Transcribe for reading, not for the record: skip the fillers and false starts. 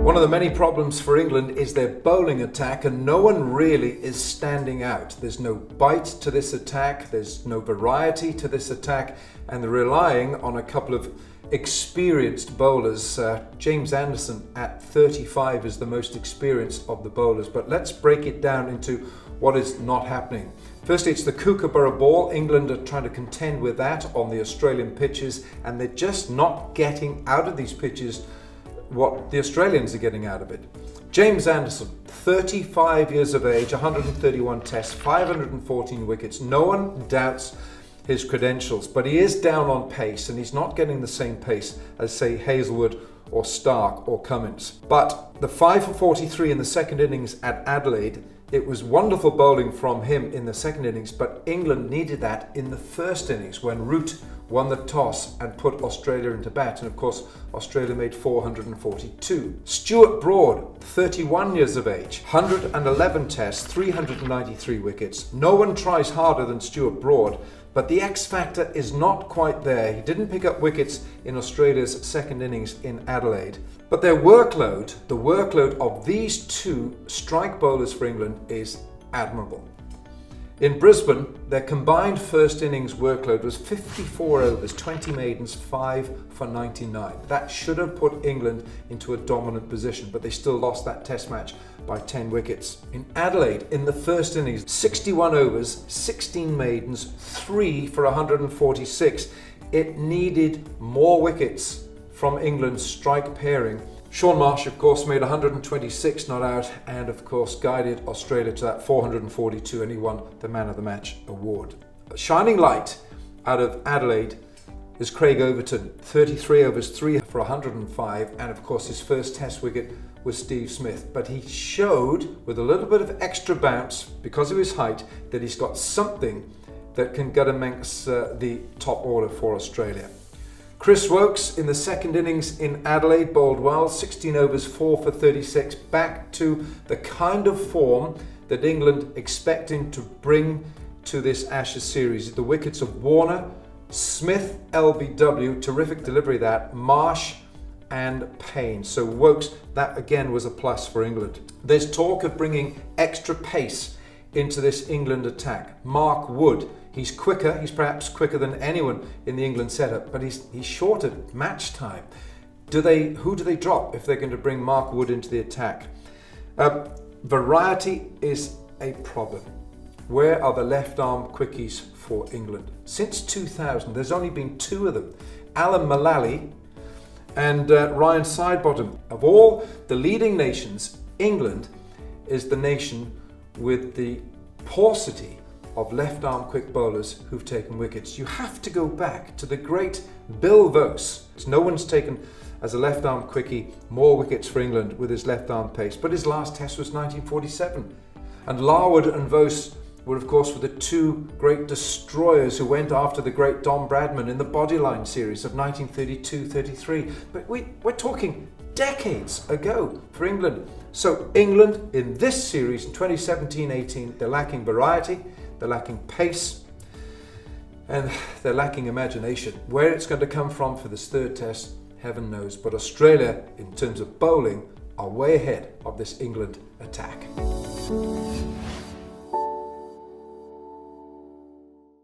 One of the many problems for England is their bowling attack, and no one really is standing out. There's no bite to this attack, there's no variety to this attack, and they're relying on a couple of experienced bowlers. James Anderson at 35 is the most experienced of the bowlers, but let's break it down into what is not happening. Firstly, it's the Kookaburra ball. England are trying to contend with that on the Australian pitches, and they're just not getting out of these pitches what the Australians are getting out of it. James Anderson, 35 years of age, 131 tests, 514 wickets. No one doubts his credentials, but he is down on pace, and he's not getting the same pace as, say, Hazelwood or Stark or Cummins. But the 5 for 43 in the second innings at Adelaide, it was wonderful bowling from him in the second innings, but England needed that in the first innings when Root won the toss and put Australia into bat, and of course Australia made 442. Stuart Broad, 31 years of age, 111 tests, 393 wickets. No one tries harder than Stuart Broad, but the X factor is not quite there. He didn't pick up wickets in Australia's second innings in Adelaide. But their workload, the workload of these two strike bowlers for England is admirable. In Brisbane, their combined first innings workload was 54 overs, 20 maidens, 5 for 99. That should have put England into a dominant position, but they still lost that test match by 10 wickets. In Adelaide, in the first innings, 61 overs, 16 maidens, 3 for 146. It needed more wickets from England's strike pairing. Sean Marsh, of course, made 126 not out, and of course guided Australia to that 442, and he won the Man of the Match award. A shining light out of Adelaide is Craig Overton, 33 overs, 3 for 105, and of course his first test wicket was Steve Smith. But he showed, with a little bit of extra bounce because of his height, that he's got something that can get amongst the top order for Australia. Chris Woakes in the second innings in Adelaide bowled well, 16 overs, 4 for 36, back to the kind of form that England expecting to bring to this Ashes series. The wickets of Warner, Smith, LBW, terrific delivery that, Marsh and Payne. So Woakes, that again was a plus for England. There's talk of bringing extra pace into this England attack. Mark Wood, he's quicker, he's perhaps quicker than anyone in the England setup, but he's short at match time. Who do they drop if they're going to bring Mark Wood into the attack? Variety is a problem. Where are the left arm quickies for England? Since 2000, there's only been 2 of them. Alan Mullally and Ryan Sidebottom. Of all the leading nations, England is the nation with the paucity of left-arm quick bowlers who've taken wickets. You have to go back to the great Bill Vose. No one's taken, as a left-arm quickie, more wickets for England with his left-arm pace, but his last test was 1947. And Larwood and Vose were, of course, the 2 great destroyers who went after the great Don Bradman in the Bodyline series of 1932-33. But we're talking decades ago for England. So England in this series in 2017-18, they're lacking variety, they're lacking pace, and they're lacking imagination. Where it's going to come from for this third test, heaven knows. But Australia, in terms of bowling, are way ahead of this England attack.